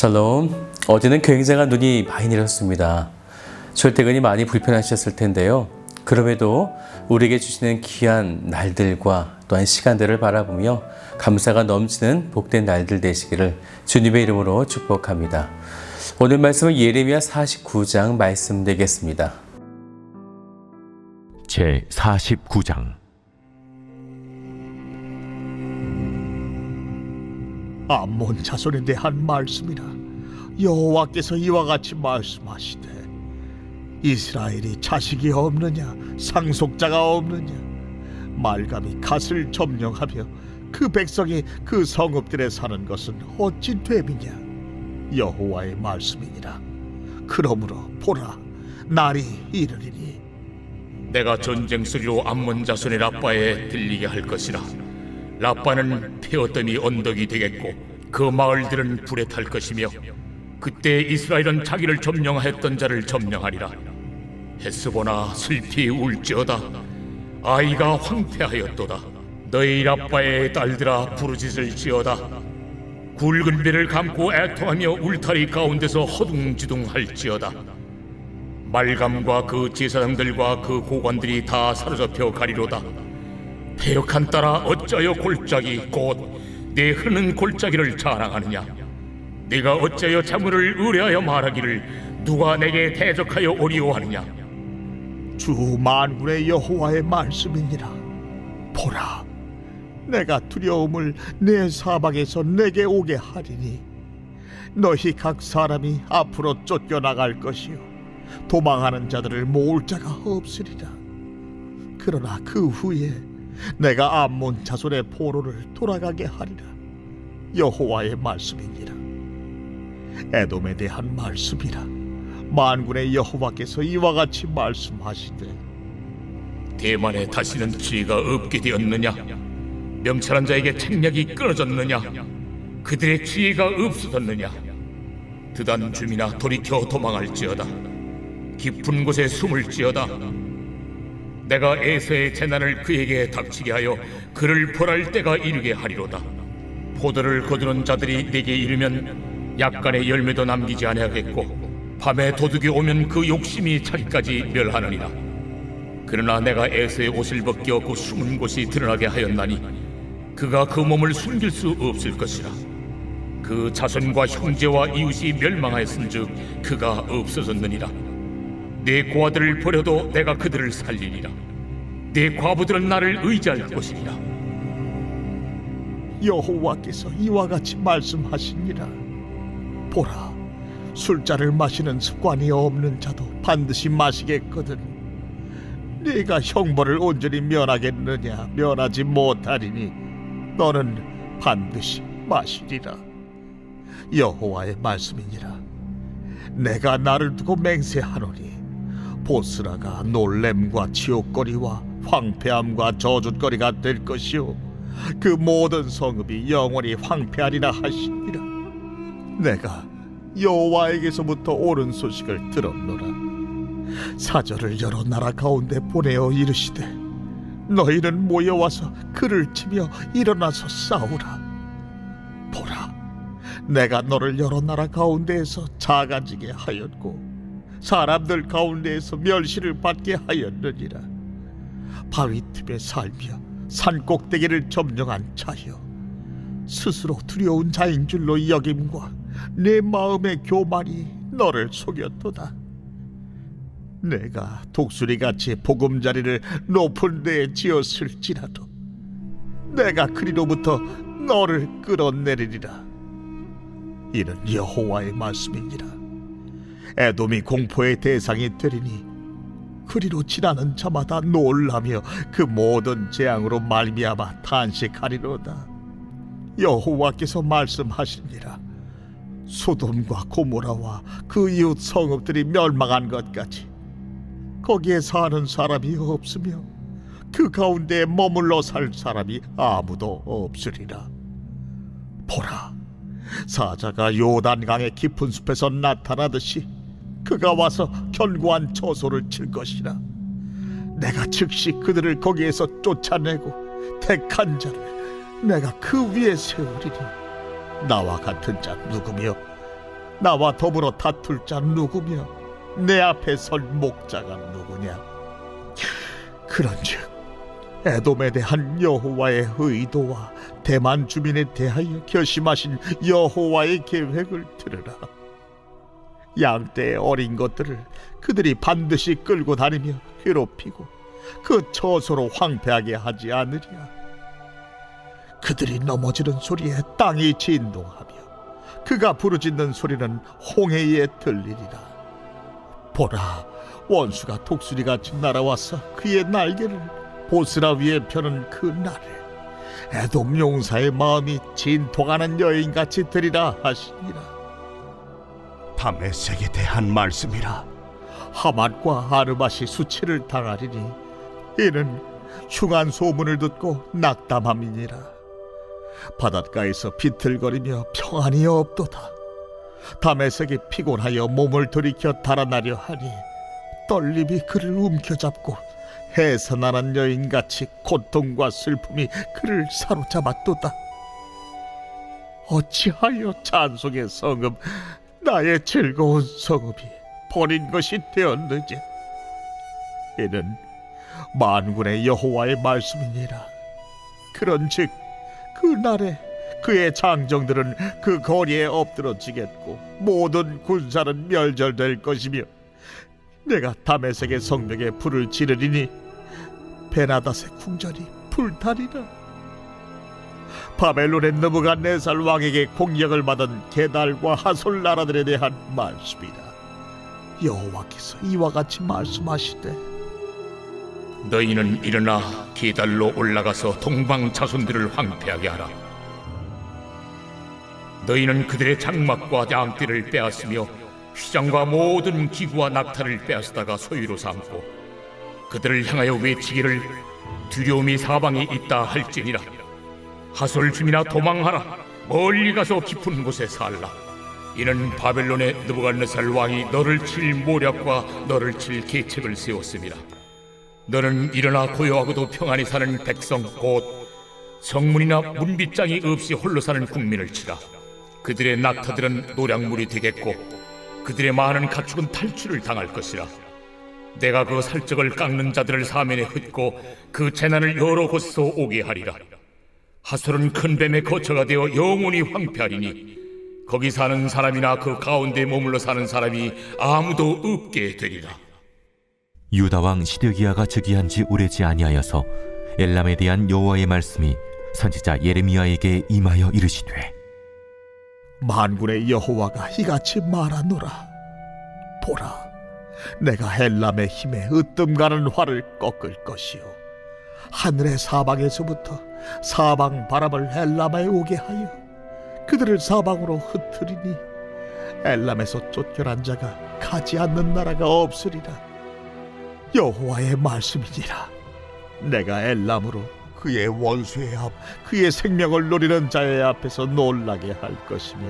샬롬. 어제는 굉장한 눈이 많이 내렸습니다. 출퇴근이 많이 불편하셨을 텐데요. 그럼에도 우리에게 주시는 귀한 날들과 또한 시간들을 바라보며 감사가 넘치는 복된 날들 되시기를 주님의 이름으로 축복합니다. 오늘 말씀은 예레미야 49장 말씀 되겠습니다. 제 49장. 암몬 자손에 대한 말씀이라. 여호와께서 이와 같이 말씀하시되 이스라엘이 자식이 없느냐 상속자가 없느냐 말감이 갓을 점령하며 그 백성이 그 성읍들에 사는 것은 어찌 됨이냐 여호와의 말씀이니라. 그러므로 보라 날이 이르리니 내가 전쟁 소리로 암몬 자손의 라빠에 들리게 할 것이라. 라빠는 폐어더미 언덕이 되겠고 그 마을들은 불에 탈 것이며 그때 이스라엘은 자기를 점령하였던 자를 점령하리라. 헤스보나 슬피 울지어다. 아이가 황폐하였도다. 너희 라빠의 딸들아 부르짖을 지어다. 굵은 배를 감고 애통하며 울타리 가운데서 허둥지둥할지어다. 말감과 그 제사장들과 그 고관들이 다 사로잡혀 가리로다. 패역한 딸아 어찌하여 골짜기 곧 내 흐르는 골짜기를 자랑하느냐. 네가 어찌하여 자물을 의뢰하여 말하기를 누가 내게 대적하여 오리오 하느냐. 주 만군의 여호와의 말씀이니라. 보라 내가 두려움을 내 사방에서 내게 오게 하리니 너희 각 사람이 앞으로 쫓겨나갈 것이요 도망하는 자들을 모을 자가 없으리라. 그러나 그 후에 내가 암몬 자손의 포로를 돌아가게 하리라. 여호와의 말씀이니라. 에돔에 대한 말씀이라. 만군의 여호와께서 이와 같이 말씀하시되 대만에 다시는 지혜가 없게 되었느냐. 명철한 자에게 책략이 끊어졌느냐. 그들의 지혜가 없어졌느냐. 드단 주민아 돌이켜 도망할지어다. 깊은 곳에 숨을지어다. 내가 에서의 재난을 그에게 닥치게 하여 그를 벌할 때가 이르게 하리로다. 포도를 거두는 자들이 내게 이르면 약간의 열매도 남기지 아니하겠고 밤에 도둑이 오면 그 욕심이 자기까지 멸하느니라. 그러나 내가 에서의 옷을 벗겨 그 숨은 곳이 드러나게 하였나니 그가 그 몸을 숨길 수 없을 것이라. 그 자손과 형제와 이웃이 멸망하였은즉 그가 없어졌느니라. 내 고아들을 버려도 내가 그들을 살리리라. 내 과부들은 나를 의지할 것이니라. 여호와께서 이와 같이 말씀하시니라. 보라 술자를 마시는 습관이 없는 자도 반드시 마시겠거든. 네가 형벌을 온전히 면하겠느냐. 면하지 못하리니 너는 반드시 마시리라. 여호와의 말씀이니라. 내가 나를 두고 맹세하노니 보스라가 놀램과 치욕거리와 황폐함과 저주거리가 될 것이요 그 모든 성읍이 영원히 황폐하리라 하시니라. 내가 여호와에게서부터 옳은 소식을 들었노라. 사절을 여러 나라 가운데 보내어 이르시되 너희는 모여와서 그를 치며 일어나서 싸우라. 보라 내가 너를 여러 나라 가운데에서 작아지게 하였고 사람들 가운데에서 멸시를 받게 하였느니라. 바위 틈에 살며 산 꼭대기를 점령한 자여 스스로 두려운 자인 줄로 여김과 내 마음의 교만이 너를 속였도다. 내가 독수리같이 보금자리를 높은 데에 지었을지라도 내가 그리로부터 너를 끌어내리리라. 이는 여호와의 말씀이니라. 에돔이 공포의 대상이 되리니 그리로 지나는 자마다 놀라며 그 모든 재앙으로 말미암아 탄식하리로다. 여호와께서 말씀하시니라. 소돔과 고모라와 그 이웃 성읍들이 멸망한 것 같이 거기에 사는 사람이 없으며 그 가운데에 머물러 살 사람이 아무도 없으리라. 보라 사자가 요단강의 깊은 숲에서 나타나듯이 그가 와서 견고한 처소를 칠 것이라. 내가 즉시 그들을 거기에서 쫓아내고 택한 자를 내가 그 위에 세우리니 나와 같은 자 누구며 나와 더불어 다툴 자 누구며 내 앞에 설 목자가 누구냐? 그런즉 에돔에 대한 여호와의 의도와 대만 주민에 대하여 결심하신 여호와의 계획을 들으라. 양떼의 어린 것들을 그들이 반드시 끌고 다니며 괴롭히고 그 처소로 황폐하게 하지 않으랴. 그들이 넘어지는 소리에 땅이 진동하며 그가 부르짖는 소리는 홍해에 들리리라. 보라, 원수가 독수리같이 날아와서 그의 날개를 보스라 위에 펴는 그 날에 에돔 용사의 마음이 진통하는 여인같이 되리라 하시니라. 다메섹에 대한 말씀이라. 하맛과 아르밧이 수치를 당하리니 이는 흉한 소문을 듣고 낙담함이니라. 바닷가에서 비틀거리며 평안이 없도다. 다메섹이 피곤하여 몸을 돌이켜 달아나려 하니 떨림이 그를 움켜잡고 해산하는 여인같이 고통과 슬픔이 그를 사로잡았도다. 어찌하여 찬송의 성읍, 나의 즐거운 성읍이 버린 것이 되었느냐? 이는 만군의 여호와의 말씀이니라. 그런즉 그 날에 그의 장정들은 그 거리에 엎드러지겠고 모든 군사는 멸절될 것이며 내가 다메섹의 성벽에 불을 지르리니 베나닷의 궁전이 불타리라. 바벨론의 느부갓네살 왕에게 공격을 받은 게달과 하솔 나라들에 대한 말씀이라. 여호와께서 이와 같이 말씀하시되 너희는 일어나 게달로 올라가서 동방 자손들을 황폐하게 하라. 너희는 그들의 장막과 양떼를 빼앗으며 휘장과 모든 기구와 낙타를 빼앗다가 소유로 삼고 그들을 향하여 외치기를 두려움이 사방에 있다 할지니라. 하솔 주민아 도망하라. 멀리 가서 깊은 곳에 살라. 이는 바벨론의 느부갓네살 왕이 너를 칠 모략과 너를 칠 계책을 세웠음이라. 너는 일어나 고요하고도 평안히 사는 백성 곧 성문이나 문빗장이 없이 홀로 사는 국민을 치라. 그들의 낙타들은 노략물이 되겠고 그들의 많은 가축은 탈출을 당할 것이라. 내가 그 살적을 깎는 자들을 사면에 흩고 그 재난을 여러 곳에서 오게 하리라. 하솔은 큰 뱀의 거처가 되어 영원히 황폐하리니 거기 사는 사람이나 그 가운데 머물러 사는 사람이 아무도 없게 되리라. 유다 왕 시드기야가 즉위한 지 오래지 아니하여서 엘람에 대한 여호와의 말씀이 선지자 예레미야에게 임하여 이르시되 만군의 여호와가 이같이 말하노라. 보라, 내가 엘람의 힘에 으뜸가는 활을 꺾을 것이요 하늘의 사방에서부터 사방 바람을 엘람에 오게 하여 그들을 사방으로 흩트리니 엘람에서 쫓겨난 자가 가지 않는 나라가 없으리라. 여호와의 말씀이니라. 내가 엘람으로 그의 원수의 앞, 그의 생명을 노리는 자의 앞에서 놀라게 할 것이며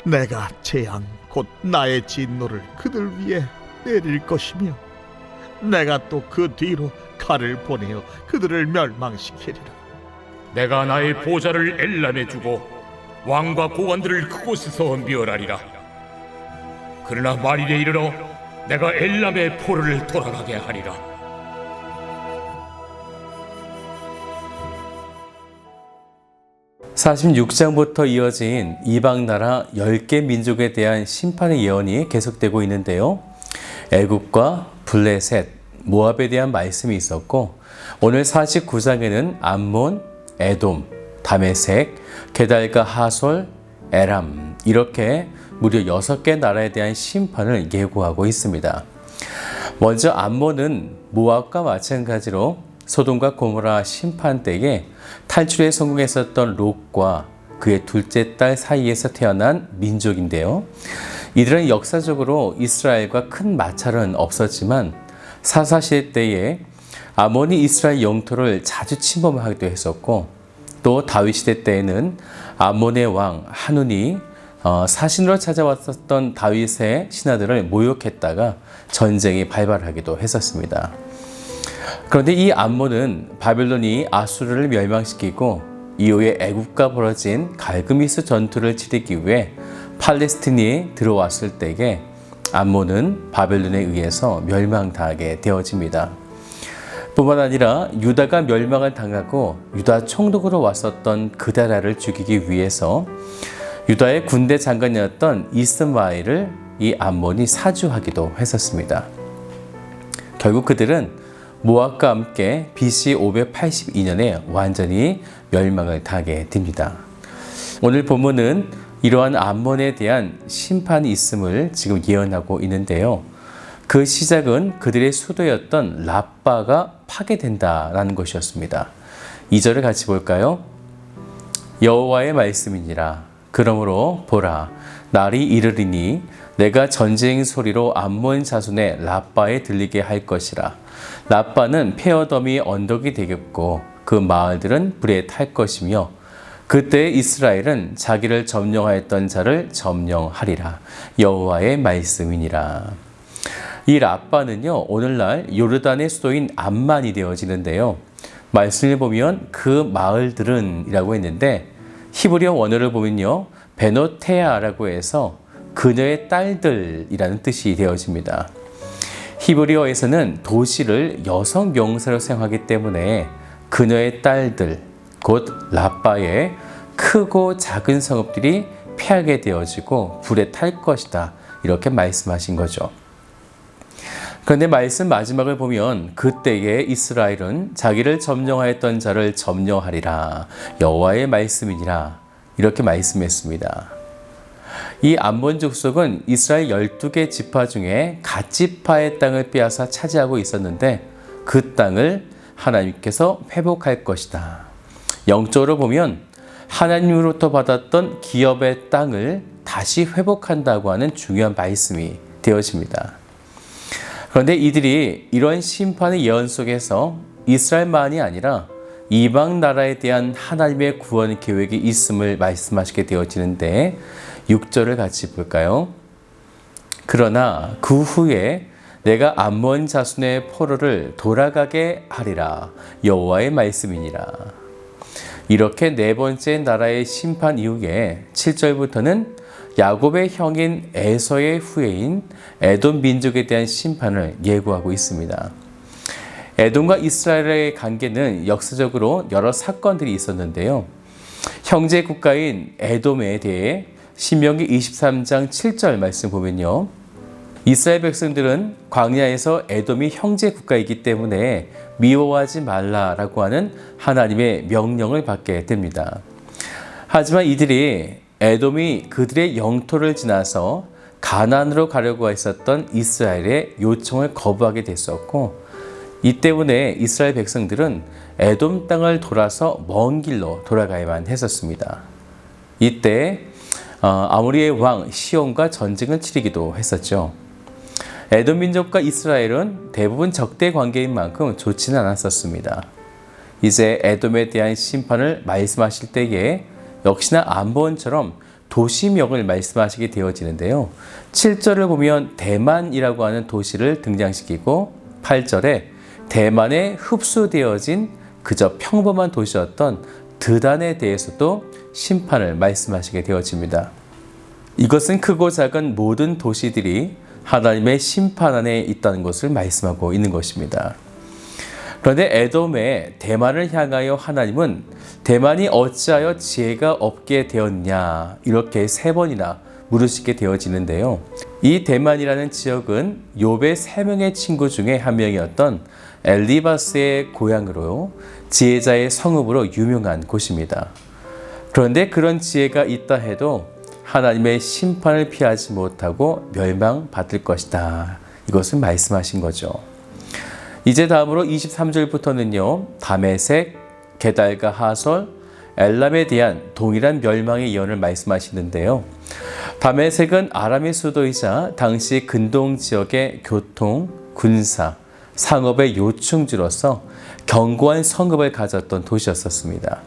내가 재앙 곧 나의 진노를 그들 위에 내릴 것이며 내가 또 그 뒤로 칼을 보내어 그들을 멸망시키리라. 내가 나의 보좌를 엘람에 주고 왕과 고관들을 그곳에서 멸하리라. 그러나 말일에 이르러 내가 엘람의 포로를 돌아가게 하리라. (46장부터) 이어진 이방 나라 10개 민족에 대한 심판의 예언이 계속되고 있는데요. 애굽과 블레셋, 모압에 대한 말씀이 있었고 오늘 49장에는 암몬, 에돔, 다메섹, 게달과 하솔, 에람 이렇게 무려 6개 나라에 대한 심판을 예고하고 있습니다. 먼저 암몬은 모압과 마찬가지로 소돔과 고모라 심판 때에 탈출에 성공했었던 롯과 그의 둘째 딸 사이에서 태어난 민족인데요. 이들은 역사적으로 이스라엘과 큰 마찰은 없었지만 사사시대 때에 아몬이 이스라엘 영토를 자주 침범하기도 했었고 또 다윗 시대 때에는 아몬의 왕 한운이 사신으로 찾아왔었던 다윗의 신하들을 모욕했다가 전쟁이 발발하기도 했었습니다. 그런데 이 암몬은 바벨론이 아수르를 멸망시키고 이후에 애굽과 벌어진 갈그미스 전투를 치르기 위해 팔레스틴이 들어왔을 때에 암몬은 바벨론에 의해서 멸망당하게 되어집니다. 뿐만 아니라 유다가 멸망을 당하고 유다 총독으로 왔었던 그다라를 죽이기 위해서 유다의 군대 장관이었던 이스마엘을 이 암몬이 사주하기도 했었습니다. 결국 그들은 모압과 함께 BC 582년에 완전히 멸망을 당하게 됩니다. 오늘 본문은 이러한 암몬에 대한 심판이 있음을 지금 예언하고 있는데요. 그 시작은 그들의 수도였던 라빠가 파괴된다라는 것이었습니다. 2절을 같이 볼까요? 여호와의 말씀이니라. 그러므로 보라, 날이 이르리니 내가 전쟁 소리로 암몬 자손의 라빠에 들리게 할 것이라. 라빠는 페어덤이 언덕이 되겠고 그 마을들은 불에 탈 것이며 그때 이스라엘은 자기를 점령하였던 자를 점령하리라. 여호와의 말씀이니라. 이 라빠는요, 오늘날 요르단의 수도인 암만이 되어지는데요. 말씀을 보면 그 마을들은 이라고 했는데 히브리어 원어를 보면요, 베노테아라고 해서 그녀의 딸들이라는 뜻이 되어집니다. 히브리어에서는 도시를 여성 명사로 사용하기 때문에 그녀의 딸들, 곧 라빠의 크고 작은 성읍들이 패하게 되어지고 불에 탈 것이다. 이렇게 말씀하신 거죠. 그런데 말씀 마지막을 보면 그때에 이스라엘은 자기를 점령하였던 자를 점령하리라. 여호와의 말씀이니라. 이렇게 말씀했습니다. 이 암몬 족속은 이스라엘 12개 지파 중에 갓지파의 땅을 빼앗아 차지하고 있었는데 그 땅을 하나님께서 회복할 것이다. 영적으로 보면 하나님으로부터 받았던 기업의 땅을 다시 회복한다고 하는 중요한 말씀이 되어집니다. 그런데 이들이 이런 심판의 예언 속에서 이스라엘만이 아니라 이방 나라에 대한 하나님의 구원 계획이 있음을 말씀하시게 되어지는데 6절을 같이 볼까요? 그러나 그 후에 내가 암몬 자손의 포로를 돌아가게 하리라. 여호와의 말씀이니라. 이렇게 네 번째 나라의 심판 이후에 7절부터는 야곱의 형인 에서의 후예인 에돔 민족에 대한 심판을 예고하고 있습니다. 에돔과 이스라엘의 관계는 역사적으로 여러 사건들이 있었는데요. 형제 국가인 에돔에 대해 신명기 23장 7절 말씀 보면요. 이스라엘 백성들은 광야에서 에돔이 형제 국가이기 때문에 미워하지 말라라고 하는 하나님의 명령을 받게 됩니다. 하지만 이들이 에돔이 그들의 영토를 지나서 가나안으로 가려고 했었던 이스라엘의 요청을 거부하게 됐었고 이 때문에 이스라엘 백성들은 에돔 땅을 돌아서 먼 길로 돌아가야만 했었습니다. 이때 아모리의 왕 시온과 전쟁을 치르기도 했었죠. 에돔 민족과 이스라엘은 대부분 적대 관계인 만큼 좋지는 않았었습니다. 이제 에돔에 대한 심판을 말씀하실 때에 역시나 암몬처럼 도시명을 말씀하시게 되어지는데요. 7절을 보면 대만이라고 하는 도시를 등장시키고 8절에 대만에 흡수되어진 그저 평범한 도시였던 드단에 대해서도 심판을 말씀하시게 되어집니다. 이것은 크고 작은 모든 도시들이 하나님의 심판 안에 있다는 것을 말씀하고 있는 것입니다. 그런데 에돔의 대만을 향하여 하나님은 대만이 어찌하여 지혜가 없게 되었냐 이렇게 3번이나 물으시게 되어지는데요. 이 대만이라는 지역은 욥의 3명의 친구 중에 한 명이었던 엘리바스의 고향으로 지혜자의 성읍으로 유명한 곳입니다. 그런데 그런 지혜가 있다 해도 하나님의 심판을 피하지 못하고 멸망받을 것이다. 이것을 말씀하신 거죠. 이제 다음으로 23절부터는요. 다메섹, 게달과 하솔, 엘람에 대한 동일한 멸망의 예언을 말씀하시는데요. 다메섹은 아람의 수도이자 당시 근동 지역의 교통, 군사, 상업의 요충지로서 견고한 성읍을 가졌던 도시였었습니다.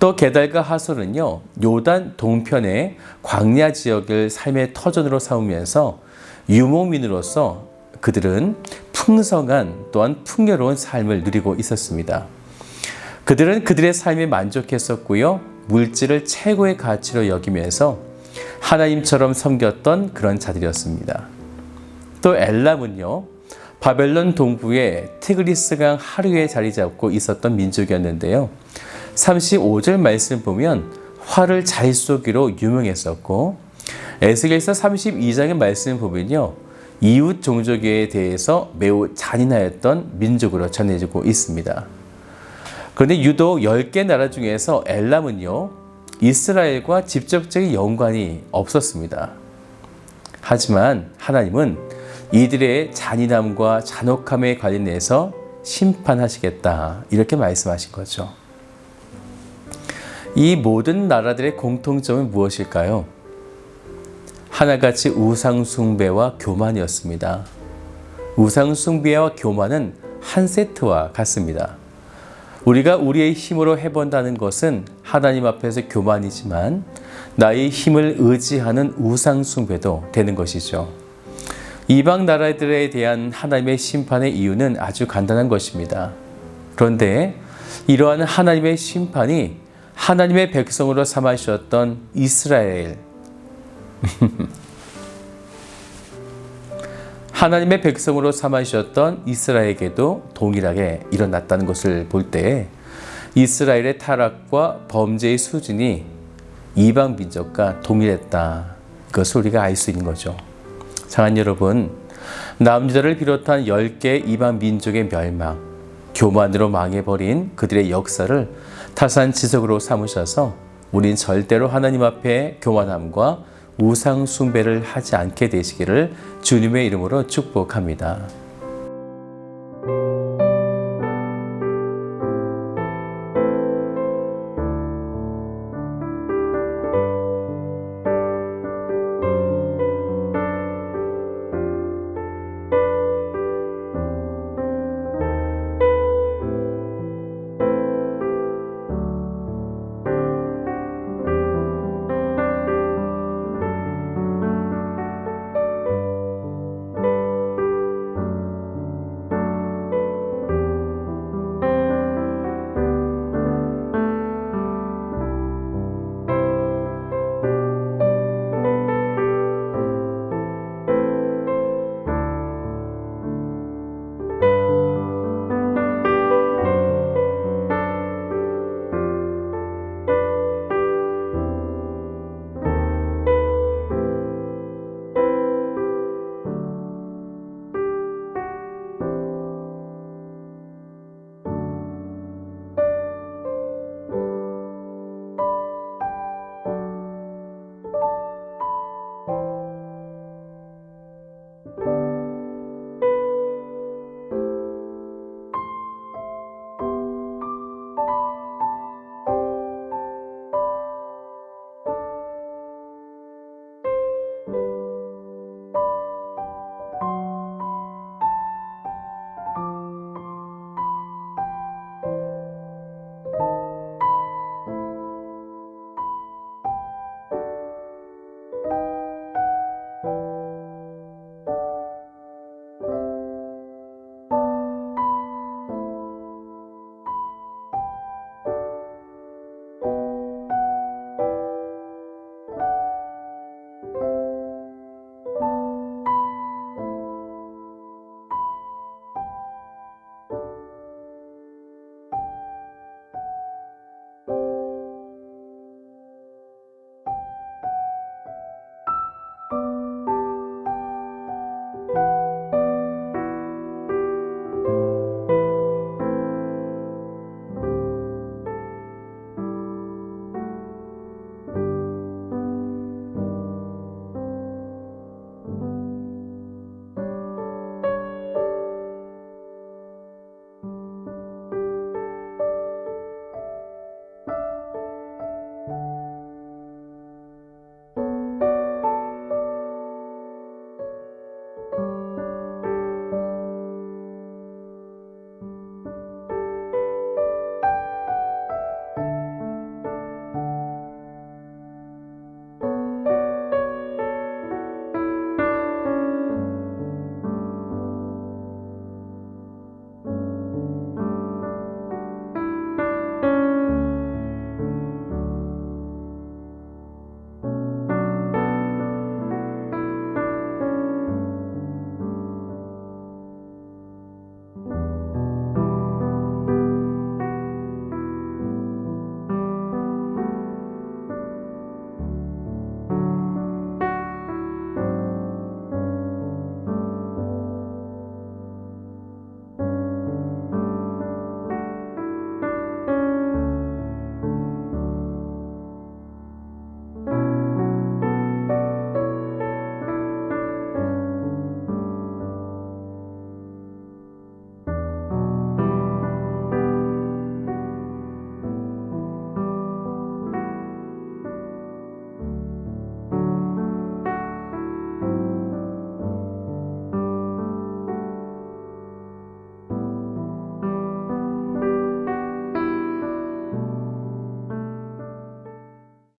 또 게달과 하솔은요, 요단 동편의 광야 지역을 삶의 터전으로 삼으면서 유목민으로서 그들은 풍성한 또한 풍요로운 삶을 누리고 있었습니다. 그들은 그들의 삶에 만족했었고요, 물질을 최고의 가치로 여기면서 하나님처럼 섬겼던 그런 자들이었습니다. 또 엘람은요, 바벨론 동부의 티그리스강 하류에 자리 잡고 있었던 민족이었는데요. 35절 말씀 보면 활을 잘 쏘기로 유명했었고, 에스겔서 32장의 말씀 보면요, 이웃 종족에 대해서 매우 잔인하였던 민족으로 전해지고 있습니다. 그런데 유독 10개 나라 중에서 엘람은요, 이스라엘과 직접적인 연관이 없었습니다. 하지만 하나님은 이들의 잔인함과 잔혹함에 관련해서 심판하시겠다, 이렇게 말씀하신 거죠. 이 모든 나라들의 공통점은 무엇일까요? 하나같이 우상숭배와 교만이었습니다. 우상숭배와 교만은 한 세트와 같습니다. 우리가 우리의 힘으로 해본다는 것은 하나님 앞에서 교만이지만 나의 힘을 의지하는 우상숭배도 되는 것이죠. 이방 나라들에 대한 하나님의 심판의 이유는 아주 간단한 것입니다. 그런데 이러한 하나님의 심판이 하나님의 백성으로 삼으셨던 이스라엘, 하나님의 백성으로 삼으셨던 이스라엘에게도 동일하게 일어났다는 것을 볼 때 이스라엘의 타락과 범죄의 수준이 이방 민족과 동일했다, 이것을 우리가 알 수 있는 거죠. 사랑하는 여러분, 남유다를 비롯한 10개 이방 민족의 멸망, 교만으로 망해버린 그들의 역사를 타산지석으로 삼으셔서 우린 절대로 하나님 앞에 교만함과 우상 숭배를 하지 않게 되시기를 주님의 이름으로 축복합니다.